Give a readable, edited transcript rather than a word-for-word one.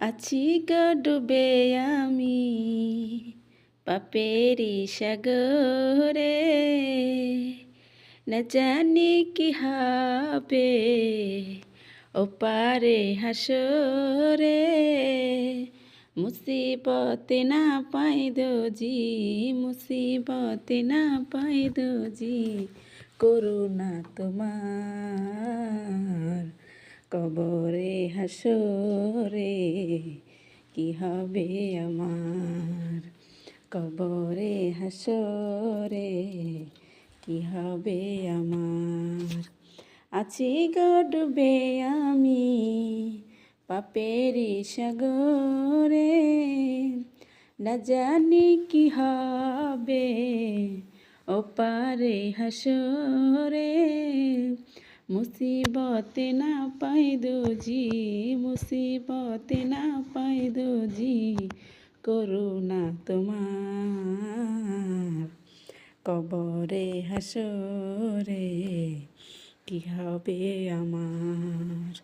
আছি গো ডুবে আমি পাপেরি সাগরে, না জানি কি হবে ওপারে হাসরে। মুসিবতে না পাই দোজি, মুসিবতে না পাই দোজি, করুণা তোমার কবরে হাসরে কি হবে আমার। কবরে হাসরে কি হবে আমার। আছি গো ডুবে আমি পাপেরি সাগরে, না জানি কি হবে ওপারে হাসরে। মুসিবতে না পাই দোজি, মুসিবতে না পাই দোজি, করুণা তোমার কবরে হাসরে কি হবে আমার।